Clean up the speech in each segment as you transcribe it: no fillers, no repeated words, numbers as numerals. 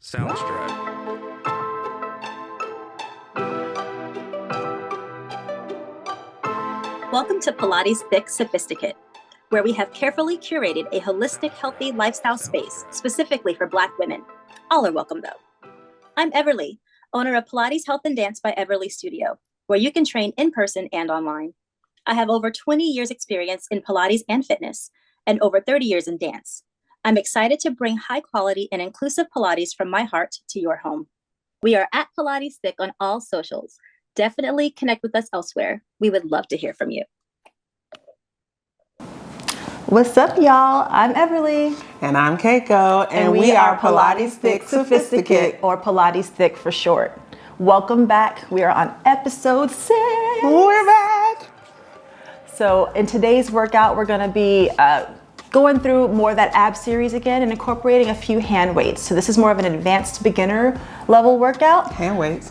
Soundstripe. Welcome to Pilates Thique Sophisticate, where we have carefully curated a holistic, healthy lifestyle space specifically for Black women. All are welcome, though. I'm Everlea, owner of Pilates Health and Dance by Everlea Studio, where you can train in person and online. I have over 20 years experience in Pilates and fitness, and over 30 years in dance. I'm excited to bring high quality and inclusive Pilates from my heart to your home. We are at Pilates Thique on all socials. Definitely connect with us elsewhere. We would love to hear from you. What's up, y'all? I'm Everlea. And I'm Keiko. And we are Pilates Thique Sophisticate, or Pilates Thique for short. Welcome back. We are on episode 6. We're back. So in today's workout, we're gonna be going through more of that ab series again and incorporating a few hand weights. So this is more of an advanced beginner level workout. Hand weights.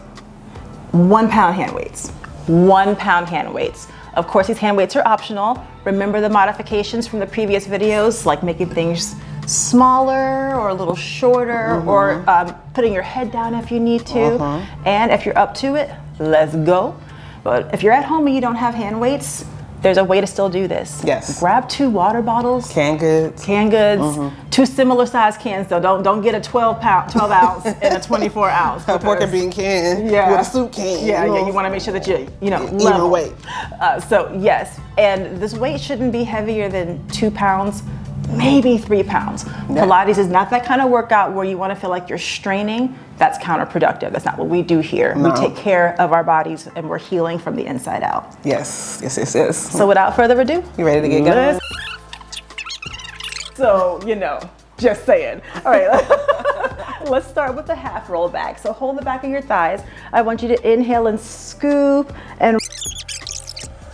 1 pound hand weights. 1 pound hand weights. Of course, these hand weights are optional. Remember the modifications from the previous videos, like making things smaller or a little shorter, or putting your head down if you need to. And if you're up to it, let's go. But if you're at home and you don't have hand weights, there's a way to still do this. Yes. Grab 2 water bottles. Canned goods. Canned goods. 2 similar size cans though. Don't get a 12 ounce and a 24 ounce. A pork and bean can with a soup can. Yeah, you want to make sure that you even level. weight. So yes, and this weight shouldn't be heavier than 2 pounds, maybe 3 pounds. Yeah. Pilates is not that kind of workout where you want to feel like you're straining. That's counterproductive. That's not what we do here. No. We take care of our bodies and we're healing from the inside out. Yes. So without further ado, you ready to get going? So, just saying. All right, let's start with the half roll back. So hold the back of your thighs. I want you to inhale and scoop, and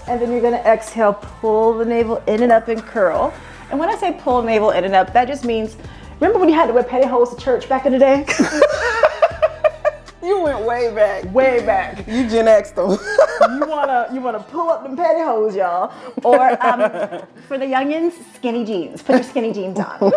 then you're gonna exhale, pull the navel in and up and curl. And when I say pull navel in and up, that just means, remember when you had to wear pantyhose to church back in the day? You went way back. Way back. You Gen X though. you wanna pull up them pantyhose, y'all. Or for the youngins, skinny jeans. Put your skinny jeans on.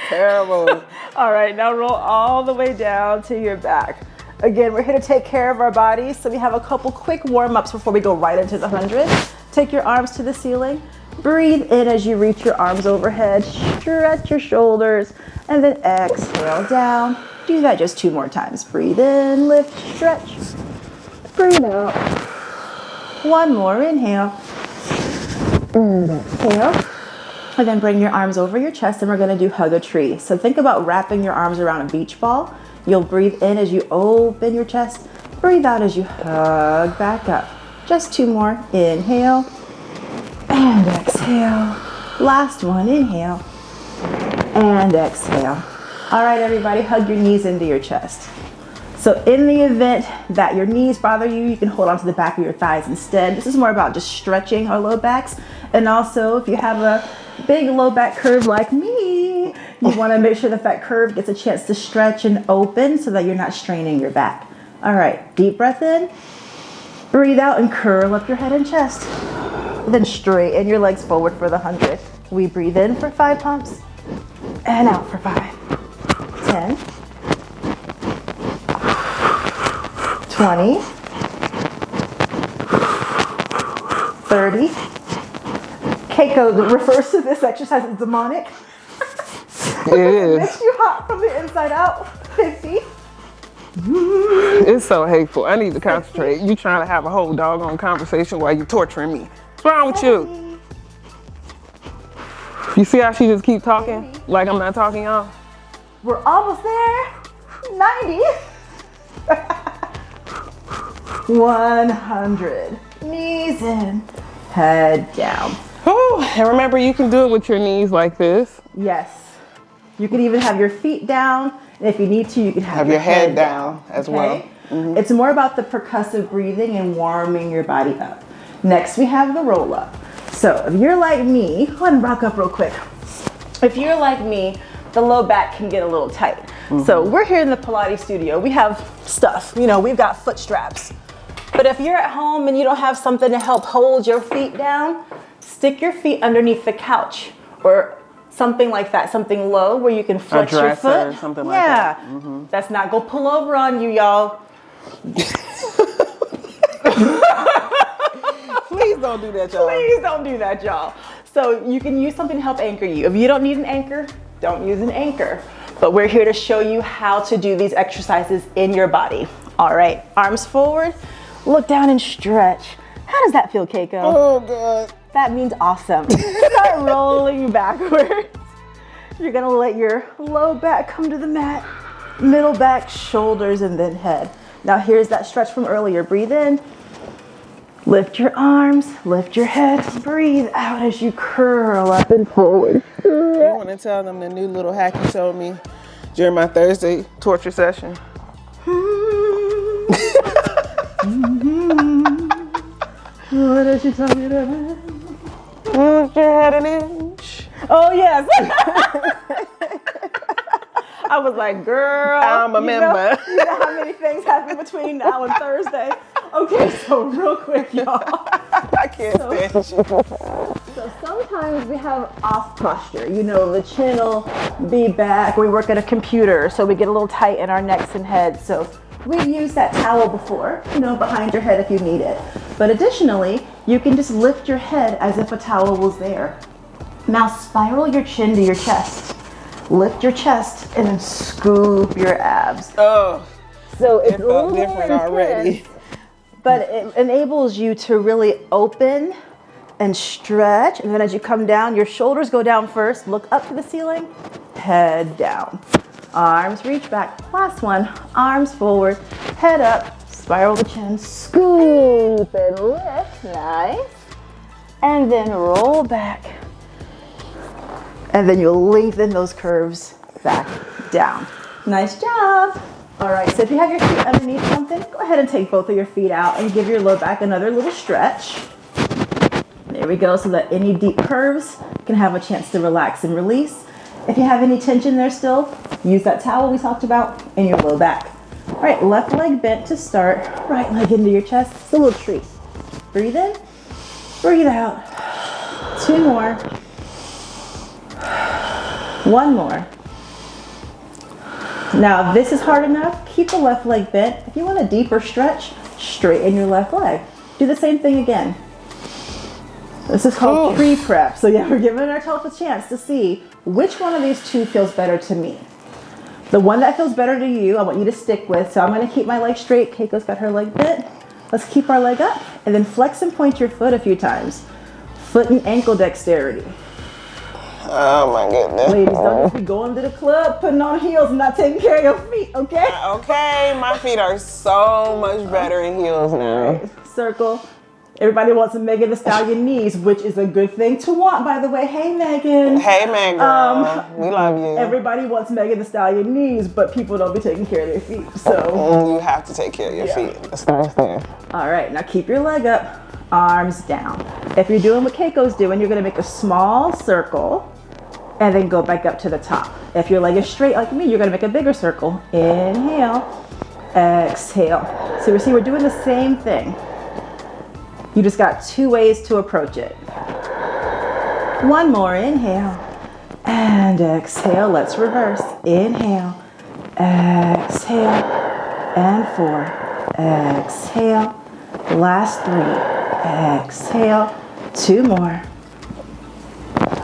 Terrible. All right, now roll all the way down to your back. Again, we're here to take care of our bodies, so we have a couple quick warm-ups before we go right into the 100. Take your arms to the ceiling. Breathe in as you reach your arms overhead. Stretch your shoulders, and then exhale down. Do that just 2 more times. Breathe in, lift, stretch. Breathe out. 1 more, inhale. And exhale. And then bring your arms over your chest, and we're gonna do hug a tree. So think about wrapping your arms around a beach ball. You'll breathe in as you open your chest. Breathe out as you hug back up. Just 2 more. Inhale and exhale. Last one, inhale and exhale. All right, everybody, hug your knees into your chest. So in the event that your knees bother you, you can hold on to the back of your thighs instead. This is more about just stretching our low backs. And also, if you have a big low back curve like me, you want to make sure that that curve gets a chance to stretch and open so that you're not straining your back. All right, deep breath in. Breathe out and curl up your head and chest. Then straighten your legs forward for the 100. We breathe in for 5 pumps and out for 5. 10, 20, 30. Keiko refers to this exercise as demonic. It is. Makes you hot from the inside out. 50. It's so hateful. I need to concentrate. You trying to have a whole doggone conversation while you torturing me. What's wrong with you? You see how she just keep talking? Like I'm not talking, y'all? We're almost there. 90. 100. Knees in, head down. Oh, and remember, you can do it with your knees like this. Yes. You can even have your feet down. And if you need to, you can have your head down as well. It's more about the percussive breathing and warming your body up. Next, we have the roll up. So if you're like me, go ahead and rock up real quick. If you're like me, the low back can get a little tight. So we're here in the Pilates studio. We have stuff, we've got foot straps. But if you're at home and you don't have something to help hold your feet down, stick your feet underneath the couch or Something like that, something low where you can flex your dresser, foot. something like that. That's not go pull over on you, y'all. Please don't do that, y'all. Please don't do that, y'all. So you can use something to help anchor you. If you don't need an anchor, don't use an anchor. But we're here to show you how to do these exercises in your body. All right, arms forward, look down and stretch. How does that feel, Keiko? Oh, God. That means awesome. Start rolling backwards. You're gonna let your low back come to the mat, middle back, shoulders, and then head. Now here's that stretch from earlier. Breathe in, lift your arms, lift your head, breathe out as you curl up and forward. I want to tell them the new little hack you showed me during my Thursday torture session. What did she tell me to Move your head an inch. Oh, yes. I was like, girl. I'm a member. You know how many things happen between now and Thursday? Okay, so real quick, y'all. I can't stand you. So sometimes we have off posture. You know, the chin will be back. We work at a computer, so we get a little tight in our necks and heads. So we've used that towel before, you know, behind your head if you need it. But additionally, you can just lift your head as if a towel was there. Now spiral your chin to your chest. Lift your chest and then scoop your abs. Oh, So it's it felt different already. But it enables you to really open and stretch. And then as you come down, your shoulders go down first. Look up to the ceiling, head down. Arms reach back. Last one, arms forward, head up, spiral the chin, scoop and lift. Nice. And then roll back. And then you'll lengthen those curves back down. Nice job. All right, so if you have your feet underneath something, go ahead and take both of your feet out and give your low back another little stretch. There we go, so that any deep curves can have a chance to relax and release. If you have any tension there still, use that towel we talked about in your low back. All right, left leg bent to start, right leg into your chest. It's a little treat. Breathe in, breathe out. 2 more. 1 more. Now, if this is hard enough, keep the left leg bent. If you want a deeper stretch, straighten your left leg. Do the same thing again. This is called pre-prep. So yeah, we're giving ourselves a chance to see which one of these two feels better to me. The one that feels better to you, I want you to stick with. So I'm gonna keep my leg straight. Keiko's got her leg bent. Let's keep our leg up and then flex and point your foot a few times. Foot and ankle dexterity. Oh my goodness. Ladies, don't just be going to the club, putting on heels and not taking care of your feet, okay? Okay, my feet are so much better in heels now. Circle. Everybody wants a Megan Thee Stallion knees, which is a good thing to want, by the way. Hey, Megan. Hey, man, girl. We love you. Everybody wants Megan Thee Stallion knees, but people don't be taking care of their feet, so. You have to take care of your feet. That's nice there. All right, now keep your leg up, arms down. If you're doing what Keiko's doing, you're gonna make a small circle and then go back up to the top. If your leg is straight like me, you're gonna make a bigger circle. Inhale, exhale. So you see, we're doing the same thing. You just got 2 ways to approach it. 1 more, inhale, and exhale. Let's reverse. Inhale, exhale, and 4, exhale. Last 3, exhale. 2 more.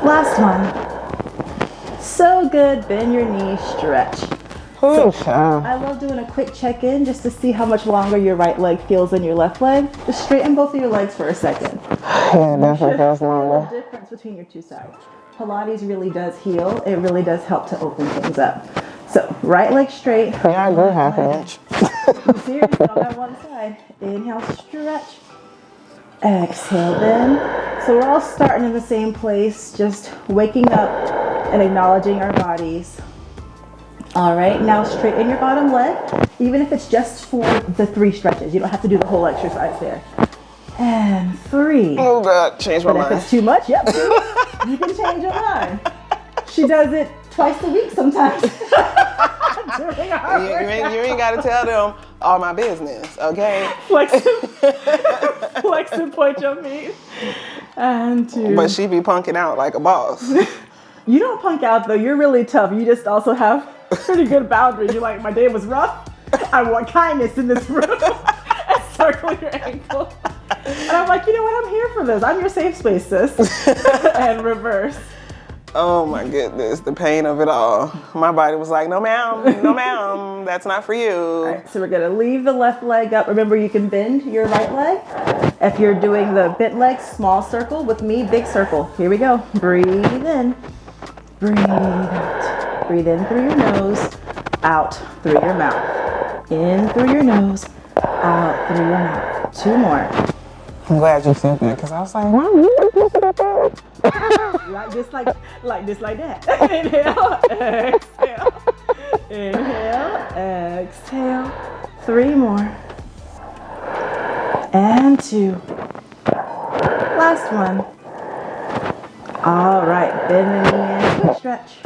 Last one. So good, bend your knees, stretch. I love doing a quick check-in just to see how much longer your right leg feels than your left leg. Just straighten both of your legs for a second. Yeah, definitely feels longer. The difference between your 2 sides. Pilates really does heal. It really does help to open things up. So, right leg straight. Yeah, I grew half an inch. Seriously, on that one side. Inhale, stretch. Exhale, bend. So we're all starting in the same place, just waking up and acknowledging our bodies. All right, now straighten your bottom leg, even if it's just for the 3 stretches. You don't have to do the whole exercise there. And 3. Oh God, change my But mind. if it's too much, yep, you can change your mind. She does it twice a week sometimes. During our You ain't got to tell them all my business, okay? flex and point your feet. And 2. But she be punking out like a boss. You don't punk out though. You're really tough. You just also have pretty good boundaries. You're like, my day was rough. I want kindness in this room. And circle your ankle. And I'm like, you know what? I'm here for this. I'm your safe space, sis. And reverse. Oh my goodness, the pain of it all. My body was like, no ma'am, no ma'am, that's not for you. All right, so we're gonna leave the left leg up. Remember, you can bend your right leg. If you're doing the bent leg, small circle. With me, big circle. Here we go. Breathe in, breathe out. Breathe in through your nose, out through your mouth. In through your nose, out through your mouth. 2 more. I'm glad you said that, because I was like, what? like that. Inhale, exhale. Inhale, exhale. 3 more. And 2. Last one. All right, bend the knee and quick stretch.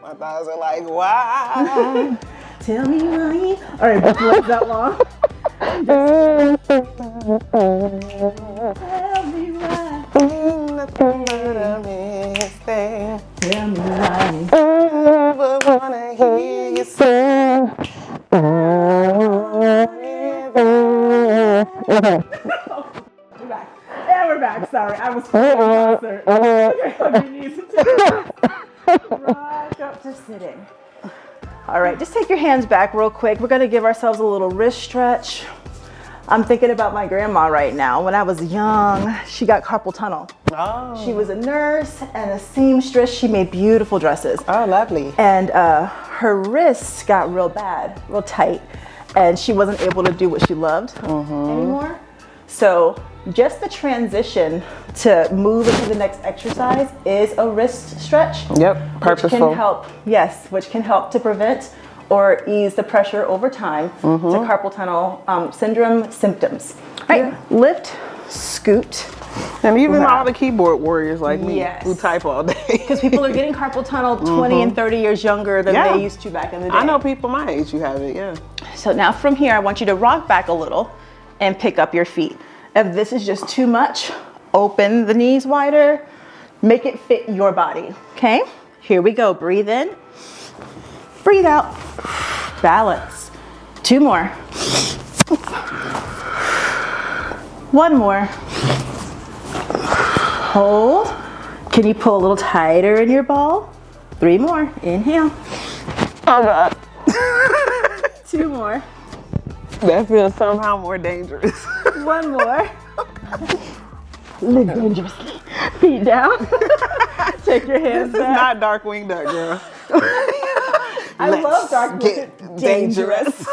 My thighs are like, why? Tell me why. All right, both legs that long. Tell me why. Nothing but a mistake. Tell me why. I wanna hear you sing. We're back. And we're back. Sorry, I was playing concert. Hug your knees and rock up to sitting. All right, just take your hands back real quick. We're gonna give ourselves a little wrist stretch. I'm thinking about my grandma right now. When I was young, she got carpal tunnel. Oh. She was a nurse and a seamstress. She made beautiful dresses. Oh, lovely. And her wrists got real bad, real tight, and she wasn't able to do what she loved anymore. So just the transition to move into the next exercise is a wrist stretch. Yep, purposeful. Which can help, yes, which can help to prevent or ease the pressure over time to carpal tunnel syndrome symptoms. All right, lift, scoot. And even all the keyboard warriors like me Yes. who type all day. Because people are getting carpal tunnel 20 and 30 years younger than they used to back in the day. I know people my age who have it, yeah. So now from here, I want you to rock back a little and pick up your feet. If this is just too much, open the knees wider, make it fit your body, okay? Here we go, breathe in, breathe out, balance. 2 more. 1 more. Hold. Can you pull a little tighter in your ball? 3 more, inhale. Oh God. 2 more. That feels somehow more dangerous. 1 more. Live dangerously. Feet down. Take your hands This is back. not Darkwing Duck, girl. I love dark Get dangerous.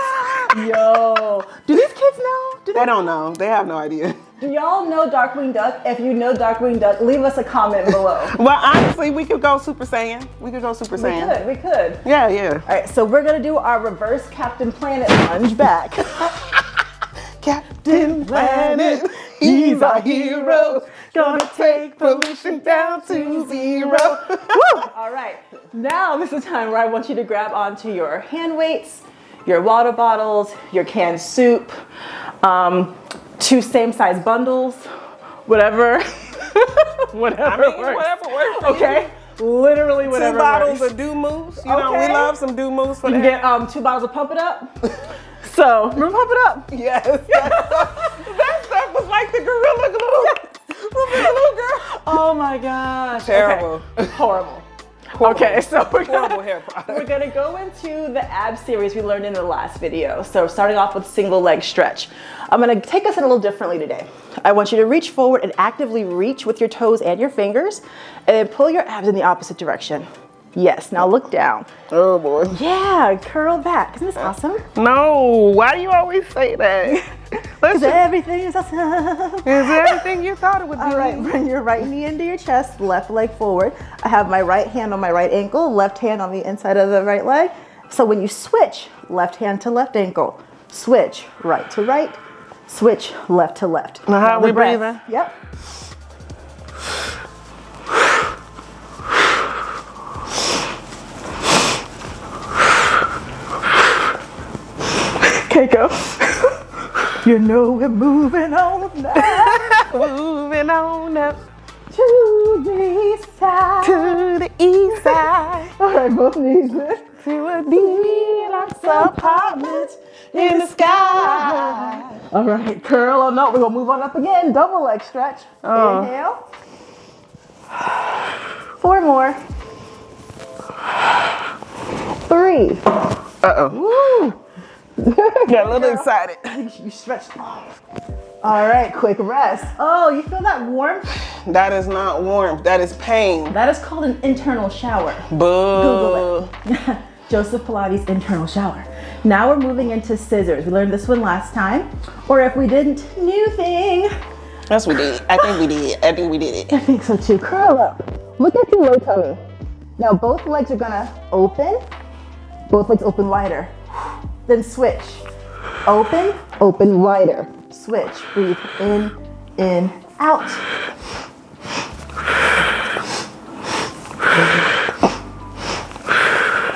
Yo. Do these kids know? They don't know. They have no idea. Do y'all know Darkwing Duck? If you know Darkwing Duck, leave us a comment below. Well, honestly, we could go Super Saiyan. We could go Super Saiyan. We could. Yeah, yeah. All right, so we're gonna do our reverse Captain Planet lunge back. Captain Planet, he's our hero. Gonna take pollution down to 0. Woo! All right, now this is the time where I want you to grab onto your hand weights, your water bottles, your canned soup, 2 same-size bundles, whatever. Whatever works. Whatever works for Okay, literally whatever 2 bottles works. of Dew Moose. You know, we Okay. love some Dew Moose for You can that. get 2 bottles of Pump It Up. So, remember Pump It Up? Yes. That stuff was like the Gorilla Glue. With the little girl. Oh my gosh. Terrible. Okay. Horrible. Okay, so Horrible hair product. we're gonna go into the ab series we learned in the last video. So starting off with single leg stretch. I'm gonna take us in a little differently today. I want you to reach forward and actively reach with your toes and your fingers, and then pull your abs in the opposite direction. Yes, now look down. Oh boy. Yeah, curl back. Isn't this awesome? No, why do you always say that? Because everything is awesome. Is everything you thought it would be? All right, bring your right knee into your chest, left leg forward. I have my right hand on my right ankle, left hand on the inside of the right leg. So when you switch, left hand to left ankle, switch right to right, switch left to left. Now how the we breath. breathing? Yep. Keiko. You know we're moving on now. Moving on up. To be side. To the east side. All right, both knees in. To a deluxe apartment in the sky. All right, curl on up. We're gonna move on up again. Double leg stretch. Inhale. 4 more. 3. Uh-oh. Woo! Got a little excited. You stretched off. All right, quick rest. Oh, you feel that warmth? That is not warmth. That is pain. That is called an internal shower. Boo. Google it. Joseph Pilates internal shower. Now we're moving into scissors. We learned this one last time. Or if we didn't, new thing. Yes, we did. I think we did. I think we did it. I think so too. Curl up. Look at your low tummy. Now both legs are gonna open. Both legs open wider. Then switch. Open, open wider. Switch. Breathe in, out.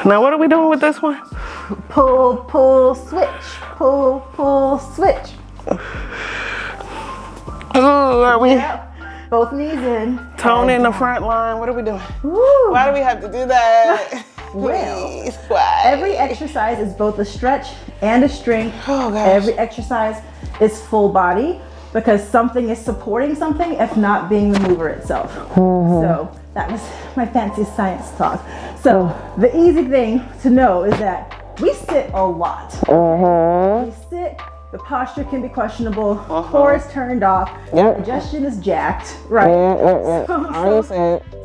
Now what are we doing with this one? Pull, pull, switch. Pull, pull, switch. Oh, are we Both knees in. tone in the front line? What are we doing? Woo. Why do we have to do that? Well, Please, why? every exercise is both a stretch and a strength. Oh, gosh. Every exercise is full body because something is supporting something, if not being the mover itself. So that was my fancy science talk. So the easy thing to know is that we sit a lot. We sit, the posture can be questionable, core is turned off, digestion is jacked, right?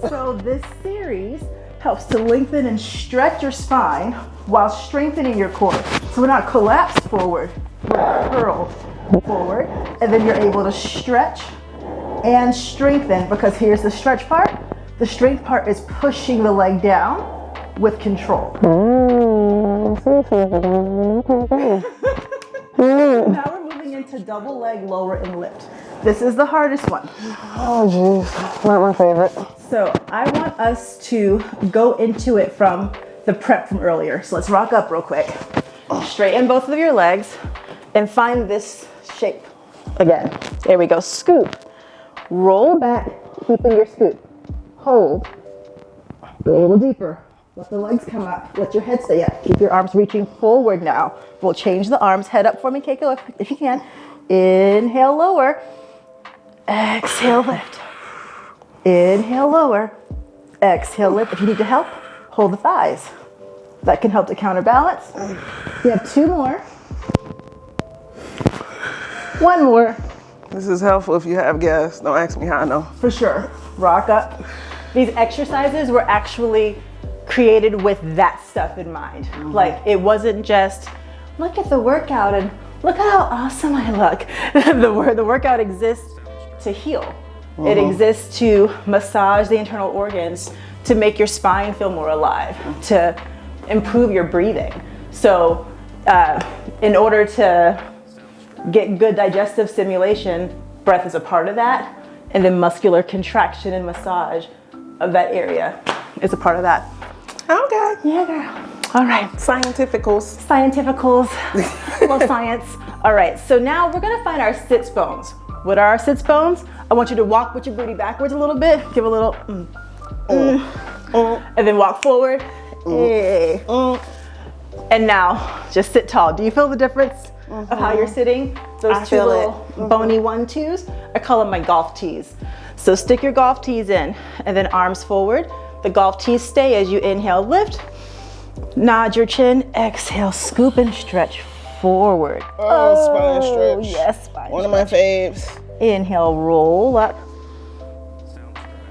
So this series helps to lengthen and stretch your spine while strengthening your core. So we're not collapsed forward, we're curled forward, and then you're able to stretch and strengthen, because here's the stretch part. The strength part is pushing the leg down with control. Now we're moving into double leg lower and lift. This is the hardest one. Oh, jeez. Not my favorite. So I want us to go into it from the prep from earlier. So let's rock up real quick. Straighten both of your legs and find this shape again. There we go. Scoop. Roll back, keeping your scoop. Hold. Go a little deeper. Let the legs come up. Let your head stay up. Keep your arms reaching forward now. We'll change the arms. Head up for me, Keiko, if you can. Inhale, lower. Exhale, lift. Inhale, lower. Exhale, lift. If you need to help, hold the thighs. That can help to counterbalance. We have 2 more. 1 more. This is helpful if you have gas. Don't ask me how I know. For sure. Rock up. These exercises were actually created with that stuff in mind. Like, it wasn't just, look at the workout and look at how awesome I look. The workout exists to heal. It exists to massage the internal organs, to make your spine feel more alive, to improve your breathing. So in order to get good digestive stimulation, breath is a part of that, and then muscular contraction and massage of that area is a part of that. Okay. Yeah, girl. All right. Scientificals. Scientificals. Love science. All right, so now we're gonna find our sits bones. What are our sits bones? I want you to walk with your booty backwards a little bit. Give a little, and then walk forward. And now, just sit tall. Do you feel the difference of how you're sitting? Those 2 little bony 1-2s? I call them my golf tees. So stick your golf tees in, and then arms forward. The golf tees stay as you inhale, lift. Nod your chin, exhale, scoop and stretch forward. Oh, spine stretch. Yes, spine One of my faves. Inhale, roll up.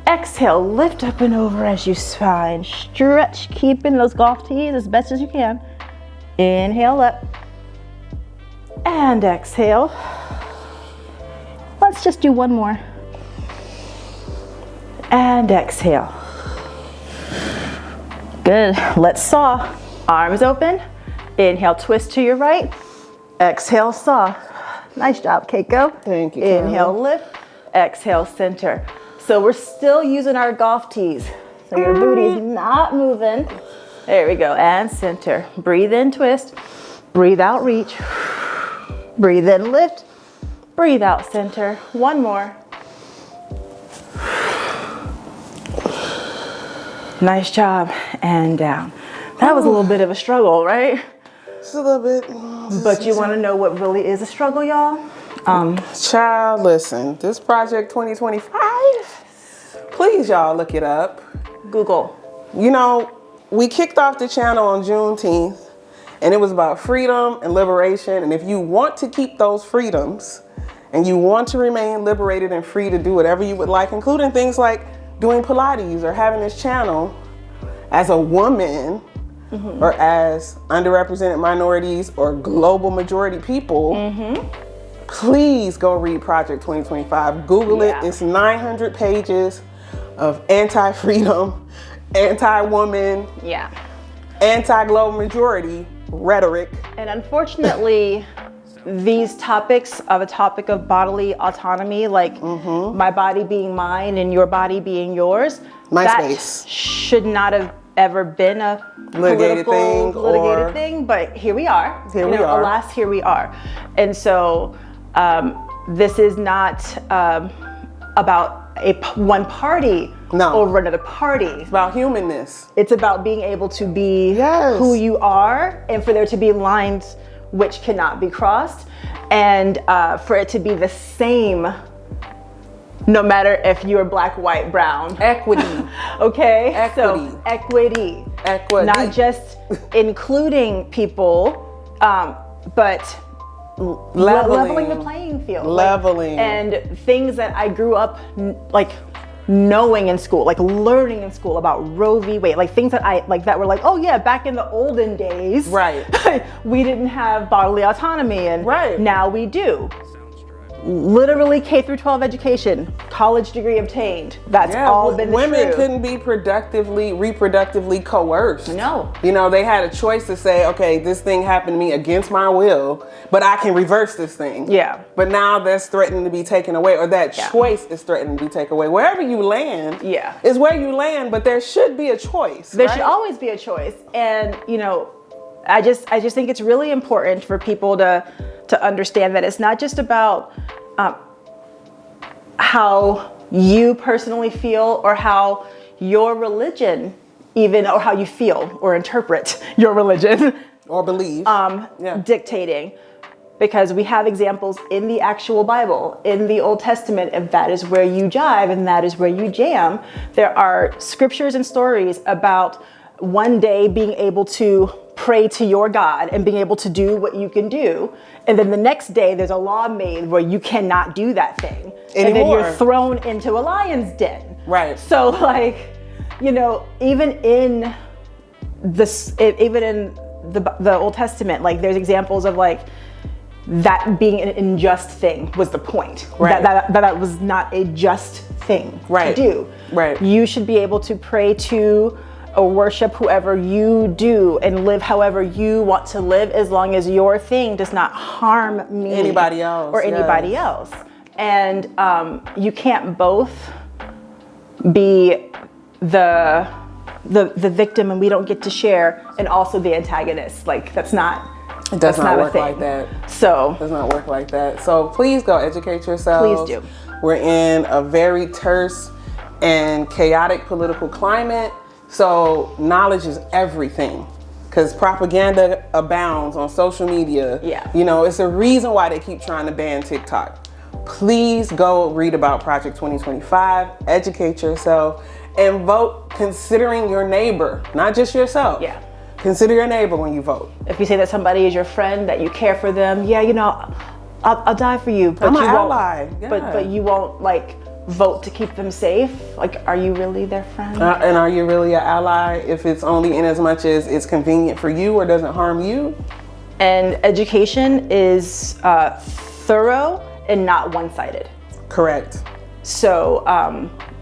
Exhale, lift up and over as you spine stretch, keeping those golf tees as best as you can. Inhale up. And exhale. Let's just do 1 more. And exhale. Good. Let's saw. Arms open. Inhale, twist to your right. Exhale, saw. Nice job, Keiko. Thank you. Inhale, lift. Exhale, center. So we're still using our golf tees. So your booty's not moving. There we go. And center. Breathe in, twist. Breathe out, reach. Breathe in, lift. Breathe out, center. 1 more. Nice job. And down. That was a little bit of a struggle, right? Just a little bit. But you want to know what really is a struggle, y'all? Child, listen, this Project 2025, please y'all look it up. Google. You know, we kicked off the channel on Juneteenth, and it was about freedom and liberation. And if you want to keep those freedoms and you want to remain liberated and free to do whatever you would like, including things like doing Pilates or having this channel as a woman, or as underrepresented minorities or global majority people, please go read Project 2025. Google it. It's 900 pages of anti-freedom, anti-woman, anti-global majority rhetoric. And unfortunately, these topics of a topic of bodily autonomy, like my body being mine and your body being yours, that should not have ever been a litigated thing, but here we are. Alas, here we are. And so this is not about one party over another party. It's about humanness. It's about being able to be who you are, and for there to be lines which cannot be crossed, and for it to be the same no matter if you're black, white, brown. Equity. Okay? Equity. So equity. Equity. Not just including people, but leveling the playing field. Leveling. And things that I grew up like knowing in school, like learning in school about Roe v. Wade, like things that I like that were like, oh yeah, back in the olden days, we didn't have bodily autonomy, and now we do. Literally K through 12 education, college degree obtained. That's all been women true. Couldn't be reproductively coerced. No. You know, they had a choice to say, okay, this thing happened to me against my will, but I can reverse this thing. Yeah. But now that's threatening to be taken away, or that choice is threatening to be taken away. Wherever you land is where you land, but there should be a choice. There should always be a choice. And, you know, I just think it's really important for people to understand that it's not just about how you personally feel, or how your religion even, or how you feel or interpret your religion or believe dictating, because we have examples in the actual Bible, in the Old Testament, if that is where you jive and that is where you jam. There are scriptures and stories about one day being able to pray to your God and being able to do what you can do. And then the next day there's a law made where you cannot do that thing. Anymore. And then you're thrown into a lion's den. Right. So like, you know, even in the Old Testament, like there's examples of like that being an unjust thing was the point. Right. That was not a just thing to do. Right. You should be able to pray to or worship whoever you do and live however you want to live, as long as your thing does not harm me, anybody else, or anybody else. And you can't both be the victim and we don't get to share, and also the antagonist. Like that's not. It does not work like that. So it does not work like that. So please go educate yourselves. Please do. We're in a very terse and chaotic political climate. So knowledge is everything, because propaganda abounds on social media. Yeah. You know, it's a reason why they keep trying to ban TikTok. Please go read about Project 2025, educate yourself, and vote considering your neighbor, not just yourself. Yeah. Consider your neighbor when you vote. If you say that somebody is your friend, that you care for them, yeah, you know, I'll die for you. But I'm an you ally. Won't, but you won't like vote to keep them safe. Like, are you really their friend? And are you really an ally if it's only in as much as it's convenient for you or doesn't harm you? And education is thorough and not one-sided. Correct. So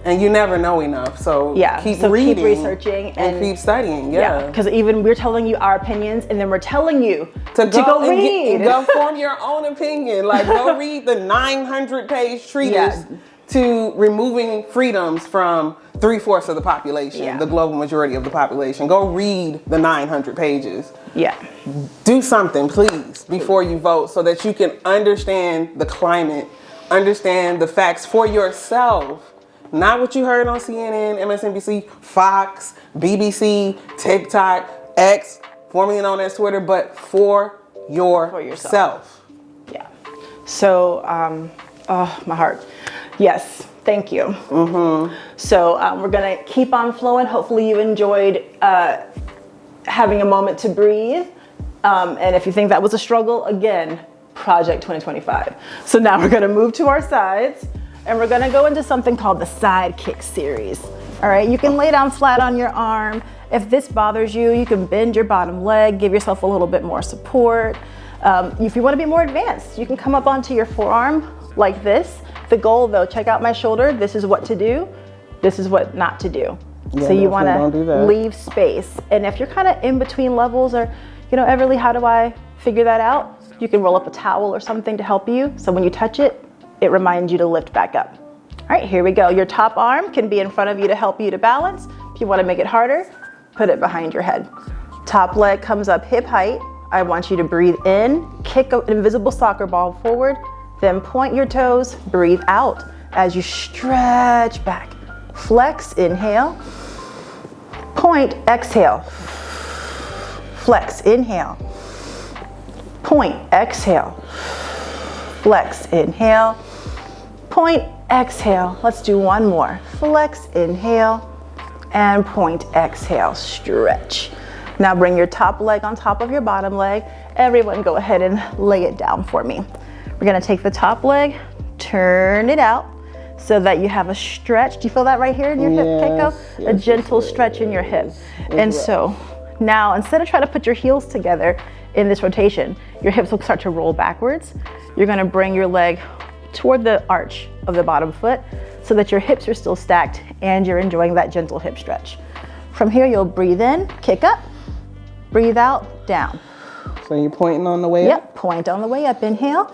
and you never know enough, so keep reading, keep researching, and keep studying. Because even we're telling you our opinions, and then we're telling you to go read. Go form your own opinion. Like, go read the 900-page treatise to removing freedoms from 3/4 of the population, the global majority of the population. Go read the 900 pages. Yeah. Do something, please, before you vote, so that you can understand the climate, understand the facts for yourself, Not what you heard on CNN, MSNBC, Fox, BBC, TikTok, X, formerly known as Twitter, but for yourself. Yeah. So, oh, my heart. Yes, thank you. So we're gonna keep on flowing. Hopefully you enjoyed having a moment to breathe. And if you think that was a struggle, again, Project 2025. So now we're gonna move to our sides and we're gonna go into something called the side kick series. All right, you can lay down flat on your arm. If this bothers you, you can bend your bottom leg, give yourself a little bit more support. If you wanna be more advanced, you can come up onto your forearm like this. The goal though, check out my shoulder. This is what to do. This is what not to do. Yeah, so you wanna don't do that. leave space. And if you're kind of in between levels or, you know, Everlea, how do I figure that out? You can roll up a towel or something to help you. So when you touch it, it reminds you to lift back up. All right, here we go. Your top arm can be in front of you to help you to balance. If you wanna make it harder, put it behind your head. Top leg comes up hip height. I want you to breathe in, kick an invisible soccer ball forward, then point your toes, breathe out as you stretch back. Flex, inhale. Point, exhale. Flex, inhale. Point, exhale. Flex, inhale. Point, exhale. Let's do one more. Flex, inhale. And point, exhale, stretch. Now bring your top leg on top of your bottom leg. Everyone go ahead and lay it down for me. We're gonna take the top leg, turn it out so that you have a stretch. Do you feel that right here in your hip, Keiko? A gentle stretch in your hip. And so now instead of trying to put your heels together in this rotation, your hips will start to roll backwards. You're gonna bring your leg toward the arch of the bottom foot so that your hips are still stacked and you're enjoying that gentle hip stretch. From here, you'll breathe in, kick up, breathe out, down. So you're pointing on the way up? Yep, point on the way up, inhale.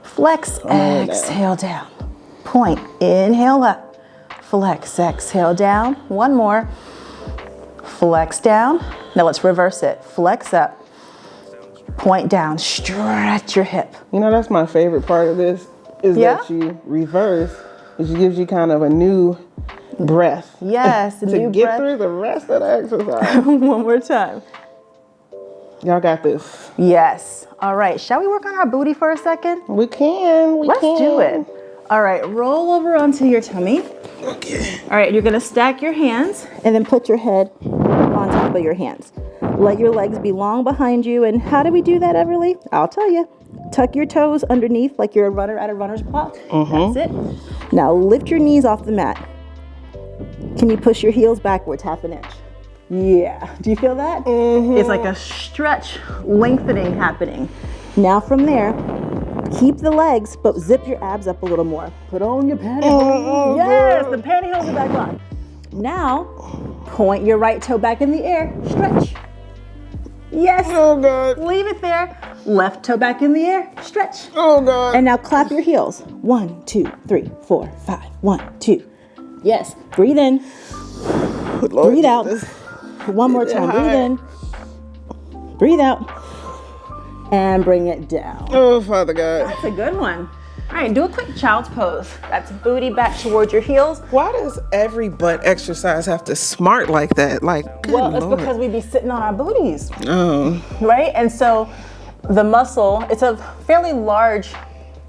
Flex, exhale down. Point, inhale up. Flex, exhale down. One more. Flex down. Now let's reverse it. Flex up. Point down, stretch your hip. You know, that's my favorite part of this, is that you reverse, which gives you kind of a new breath. Yes, a to new get breath. through the rest of the exercise. One more time. Y'all got this. Yes. All right, shall we work on our booty for a second? We can. Let's do it. All right, roll over onto your tummy. Okay. All right, you're gonna stack your hands and then put your head on top of your hands. Let your legs be long behind you. And how do we do that, Everlea? I'll tell you. Tuck your toes underneath like you're a runner at a runner's block. That's it. Now lift your knees off the mat. Can you push your heels backwards half an inch? Yeah. Do you feel that? It's like a stretch, lengthening happening. Now from there, keep the legs, but zip your abs up a little more. Put on your pantyhose. Yes, the pantyhose are back on. Now, point your right toe back in the air. Stretch. Yes. Oh, God. Leave it there. Left toe back in the air. Stretch. Oh, God. And now clap your heels. 1, 2, 3, 4, 5. 1, 2. Yes. Breathe in. Lord Breathe out. Jesus. One more time. Breathe in. Breathe out. And bring it down. Oh, Father God. That's a good one. All right, do a quick child's pose. That's booty back towards your heels. Why does every butt exercise have to smart like that? Like, good Well, it's Lord. because we be sitting on our booties, Oh. right? And so the muscle, it's a fairly large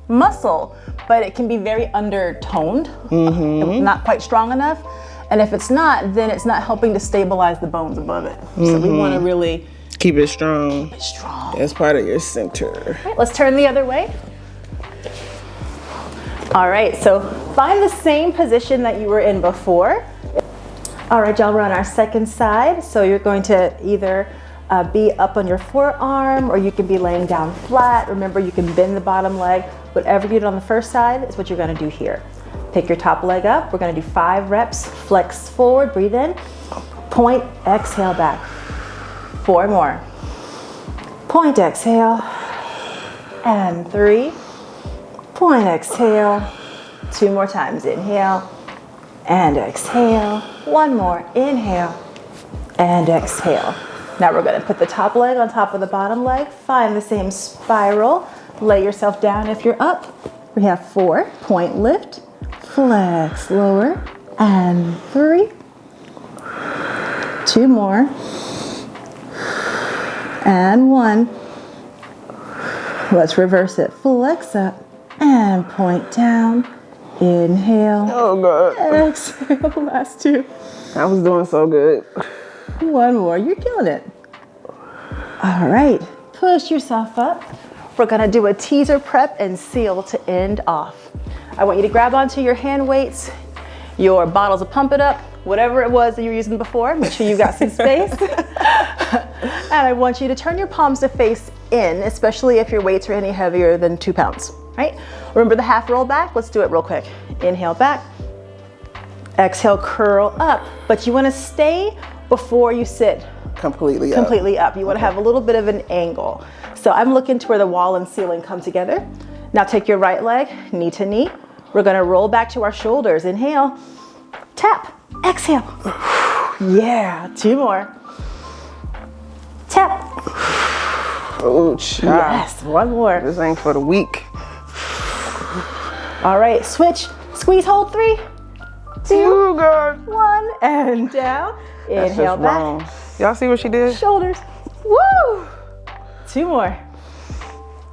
muscle, but it can be very undertoned, not quite strong enough. And if it's not, then it's not helping to stabilize the bones above it. So we want to really Keep it strong. be strong. As part of your center. All right, let's turn the other way. All right, so find the same position that you were in before. All right, y'all, we're on our second side. So you're going to either be up on your forearm or you can be laying down flat. Remember, you can bend the bottom leg. Whatever you did on the first side is what you're gonna do here. Pick your top leg up. We're gonna do 5 reps. Flex forward, breathe in. Point, exhale back. 4 more. Point, exhale. And 3. Point, exhale. 2 more times. Inhale and exhale. 1 more. Inhale and exhale. Now we're going to put the top leg on top of the bottom leg. Find the same spiral. Lay yourself down if you're up. We have 4. Point, lift. Flex, lower. and 3. 2 more. And 1. Let's reverse it. Flex up and point down. Inhale. Oh God. Exhale. Last 2. I was doing so good. 1 more. You're killing it. All right. Push yourself up. We're gonna do a teaser prep and seal to end off. I want you to grab onto your hand weights, your bottles of Pump It Up, whatever it was that you were using before. Make sure you got some space. And I want you to turn your palms to face in, especially if your weights are any heavier than 2 pounds, right? Remember the half roll back? Let's do it real quick. Inhale back. Exhale, curl up. But you wanna stay before you sit Completely up. You wanna have a little bit of an angle. So I'm looking to where the wall and ceiling come together. Now take your right leg, knee to knee. We're gonna roll back to our shoulders. Inhale, tap, exhale. Yeah, 2 more. Tap. Oh, child. Yes, 1 more. This ain't for the weak. All right, switch, squeeze, hold. 3, 2, Oh God. 1, and down. That's Inhale just back. wrong. Y'all see what she did? Shoulders. Woo! 2 more.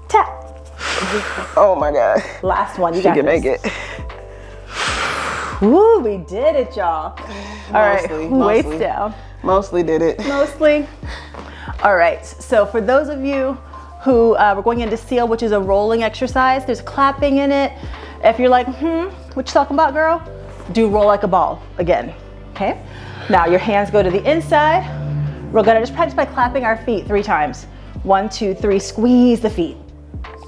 Tap. Oh my God. Last one. You She got can this. make it. Woo, we did it, y'all. All right, weights Mostly. down. Mostly did it. Mostly. All right, so for those of you who we're going into seal, which is a rolling exercise, there's clapping in it. If you're like, what you talking about, girl? Do roll like a ball again, okay? Now your hands go to the inside. We're gonna just practice by clapping our feet 3 times. 1, 2, 3, squeeze the feet.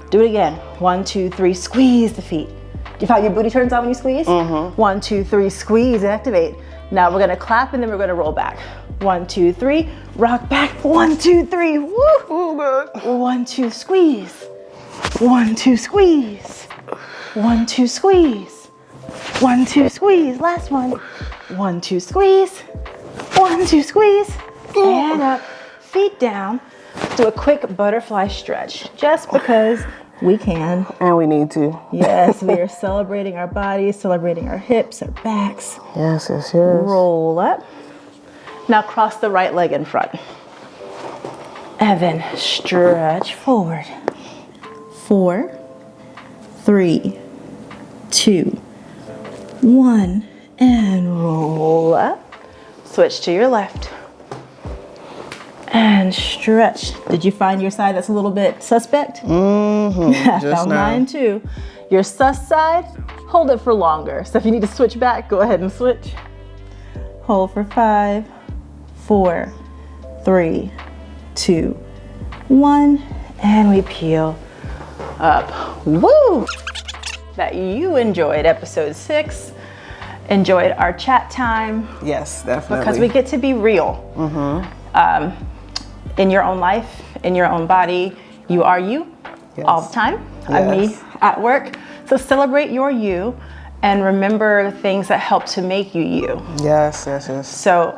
Do it again. 1, 2, 3, squeeze the feet. Do you find your booty turns on when you squeeze? 1, 2, 3, squeeze and activate. Now we're gonna clap and then we're gonna roll back. 1, 2, 3, rock back. 1, 2, 3, woo! Oh God. 1, 2, squeeze. 1, 2, squeeze. 1, 2, squeeze. 1, 2, squeeze. Last one. 1, 2, squeeze. 1, 2, squeeze. And up. Feet down. Do a quick butterfly stretch, just because we can. And we need to. Yes, we are celebrating our bodies, celebrating our hips, our backs. Yes, yes, yes. Roll up. Now cross the right leg in front. And then stretch forward. 4, 3, 2, 1, and roll up. Switch to your left. And stretch. Did you find your side that's a little bit suspect? I found mine too. Your sus side, hold it for longer. So if you need to switch back, go ahead and switch. Hold for 5, 4, 3, 2, 1, and we peel up. Woo! That you enjoyed episode 6, enjoyed our chat time. Yes, definitely. Because we get to be real. In your own life, in your own body, you are you all the time. I'm me at work. So celebrate your you and remember the things that help to make you you. Yes, yes, yes. So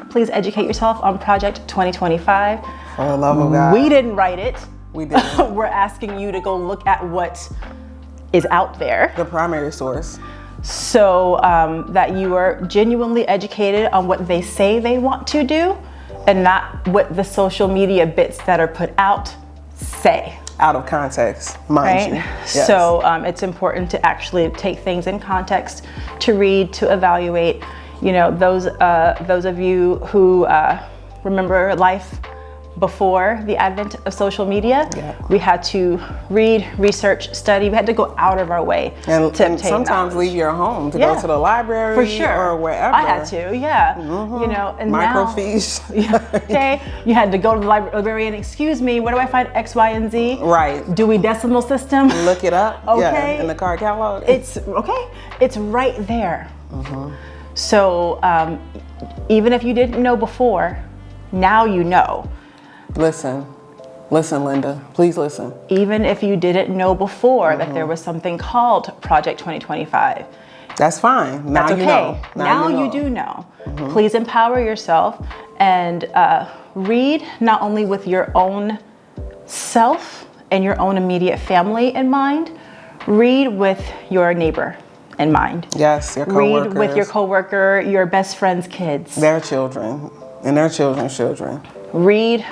please educate yourself on Project 2025. For the love of God. We didn't write it. We didn't. We're asking you to go look at what is out there. The primary source. So that you are genuinely educated on what they say they want to do and not what the social media bits that are put out say. Out of context, mind you. Yes. So it's important to actually take things in context, to read, to evaluate. You know, those of you who remember life before the advent of social media, we had to read, research, study. We had to go out of our way and to obtain sometimes knowledge. leave your home to go to the library for sure. or wherever. I had to, you know, and microfiche. Okay, you had to go to the library and excuse me, where do I find X, Y, and Z? Right. Dewey Decimal System. Look it up. Okay. Yeah, in the card catalog. It's okay. It's right there. So even if you didn't know before, now you know. Listen, Linda, please listen. Even if you didn't know before that there was something called Project 2025. That's fine. Now That's you okay. know. Now you do know. Please empower yourself and read not only with your own self and your own immediate family in mind, read with your neighbor in mind. Yes, your coworkers. Read with your coworker, your best friend's kids. Their children, and their children's children. Read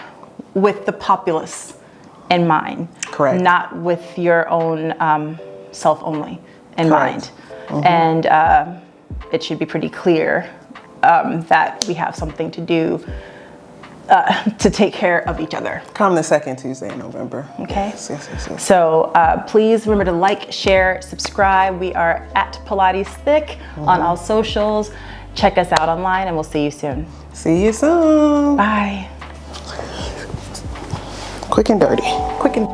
with the populace in mind. Correct. Not with your own self only in Correct. mind. And it should be pretty clear that we have something to do to take care of each other. Come the second Tuesday in November. Okay. Yes. So please remember to like, share, subscribe. We are at Pilates Thique on all socials. Check us out online and we'll see you soon. See you soon. Bye. Quick and dirty. Quick and